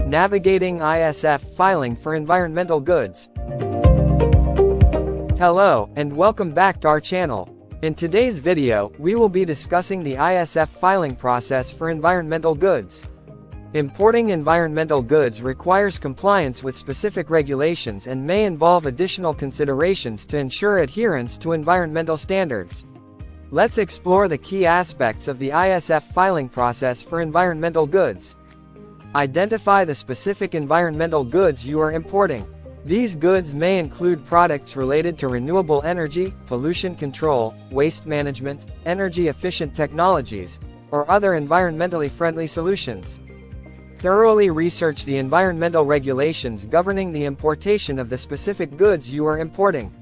Navigating ISF filing for environmental goods. Hello, and welcome back to our channel. In today's video, we will be discussing the ISF filing process for environmental goods. Importing environmental goods requires compliance with specific regulations and may involve additional considerations to ensure adherence to environmental standards. Let's explore the key aspects of the ISF filing process for environmental goods. Identify the specific environmental goods you are importing. These goods may include products related to renewable energy, pollution control, waste management, energy-efficient technologies, or other environmentally friendly solutions. Thoroughly research the environmental regulations governing the importation of the specific goods you are importing.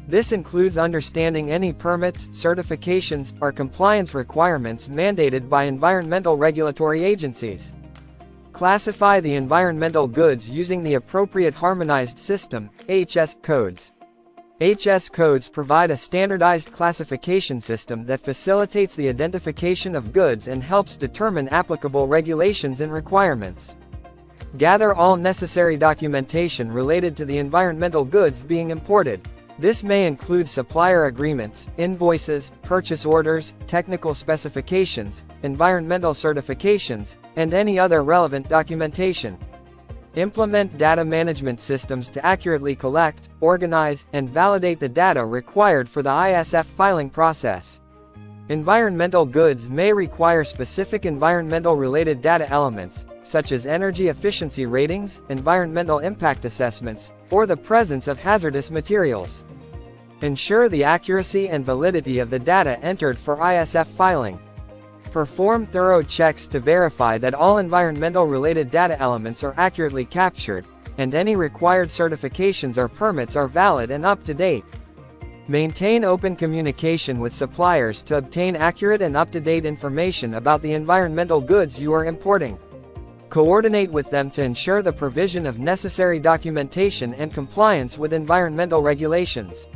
This includes understanding any permits, certifications, or compliance requirements mandated by environmental regulatory agencies. Classify the environmental goods using the appropriate Harmonized System, HS codes. HS codes provide a standardized classification system that facilitates the identification of goods and helps determine applicable regulations and requirements. Gather all necessary documentation related to the environmental goods being imported. This may include supplier agreements, invoices, purchase orders, technical specifications, environmental certifications, and any other relevant documentation. Implement data management systems to accurately collect, organize, and validate the data required for the ISF filing process. Environmental goods may require specific environmental-related data elements, such as energy efficiency ratings, environmental impact assessments, or the presence of hazardous materials. Ensure the accuracy and validity of the data entered for ISF filing. Perform thorough checks to verify that all environmental-related data elements are accurately captured, and any required certifications or permits are valid and up to date. Maintain open communication with suppliers to obtain accurate and up-to-date information about the environmental goods you are importing. Coordinate with them to ensure the provision of necessary documentation and compliance with environmental regulations.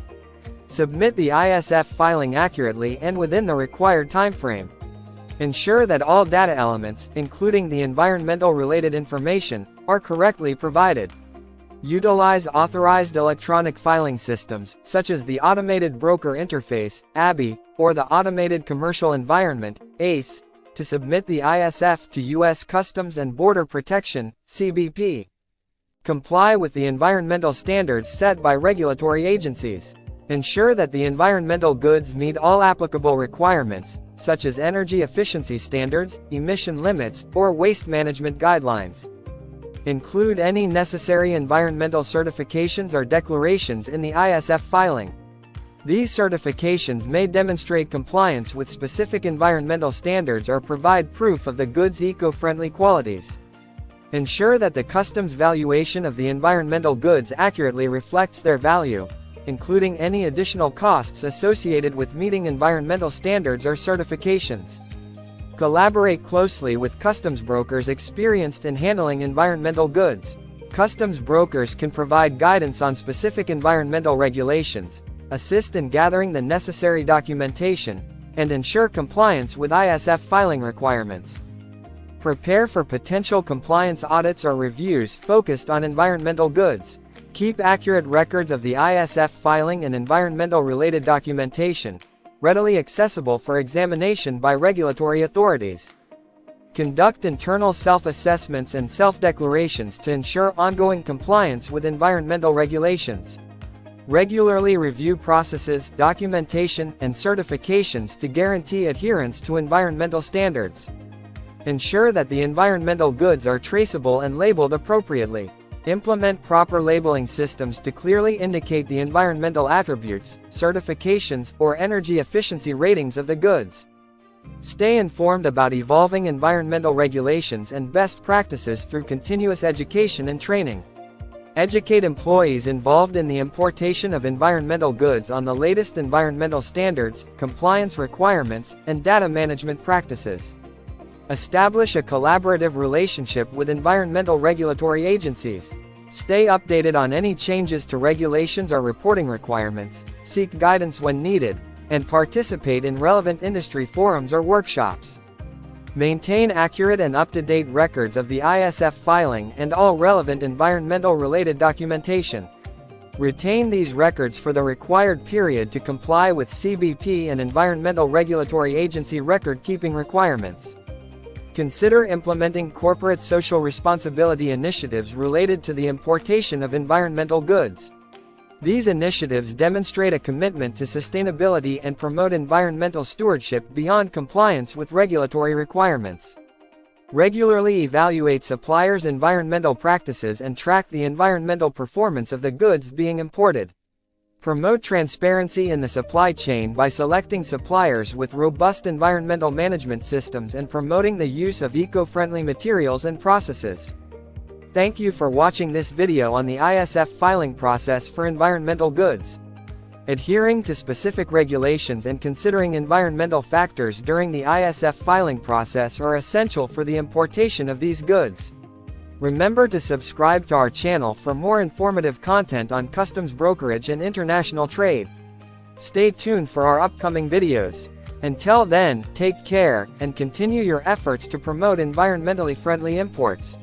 Submit the ISF filing accurately and within the required timeframe. Ensure that all data elements, including the environmental-related information, are correctly provided. Utilize authorized electronic filing systems, such as the Automated Broker Interface, ABI, or the Automated Commercial Environment, ACE, to submit the ISF to U.S. Customs and Border Protection, CBP. Comply with the environmental standards set by regulatory agencies. Ensure that the environmental goods meet all applicable requirements, such as energy efficiency standards, emission limits, or waste management guidelines. Include any necessary environmental certifications or declarations in the ISF filing. These certifications may demonstrate compliance with specific environmental standards or provide proof of the goods' eco-friendly qualities. Ensure that the customs valuation of the environmental goods accurately reflects their value, including any additional costs associated with meeting environmental standards or certifications. Collaborate closely with customs brokers experienced in handling environmental goods. Customs brokers can provide guidance on specific environmental regulations, assist in gathering the necessary documentation, and ensure compliance with ISF filing requirements. Prepare for potential compliance audits or reviews focused on environmental goods. Keep accurate records of the ISF filing and environmental-related documentation, readily accessible for examination by regulatory authorities. Conduct internal self-assessments and self-declarations to ensure ongoing compliance with environmental regulations. Regularly review processes, documentation, and certifications to guarantee adherence to environmental standards. Ensure that the environmental goods are traceable and labeled appropriately. Implement proper labeling systems to clearly indicate the environmental attributes, certifications, or energy efficiency ratings of the goods. Stay informed about evolving environmental regulations and best practices through continuous education and training. Educate employees involved in the importation of environmental goods on the latest environmental standards, compliance requirements, and data management practices. Establish a collaborative relationship with environmental regulatory agencies. Stay updated on any changes to regulations or reporting requirements, seek guidance when needed, and participate in relevant industry forums or workshops. Maintain accurate and up-to-date records of the ISF filing and all relevant environmental-related documentation. Retain these records for the required period to comply with CBP and Environmental Regulatory Agency record-keeping requirements. Consider implementing corporate social responsibility initiatives related to the importation of environmental goods. These initiatives demonstrate a commitment to sustainability and promote environmental stewardship beyond compliance with regulatory requirements. Regularly evaluate suppliers' environmental practices and track the environmental performance of the goods being imported. Promote transparency in the supply chain by selecting suppliers with robust environmental management systems and promoting the use of eco-friendly materials and processes. Thank you for watching this video on the ISF filing process for environmental goods. Adhering to specific regulations and considering environmental factors during the ISF filing process are essential for the importation of these goods. Remember to subscribe to our channel for more informative content on customs brokerage and international trade. Stay tuned for our upcoming videos. Until then, take care, and continue your efforts to promote environmentally friendly imports.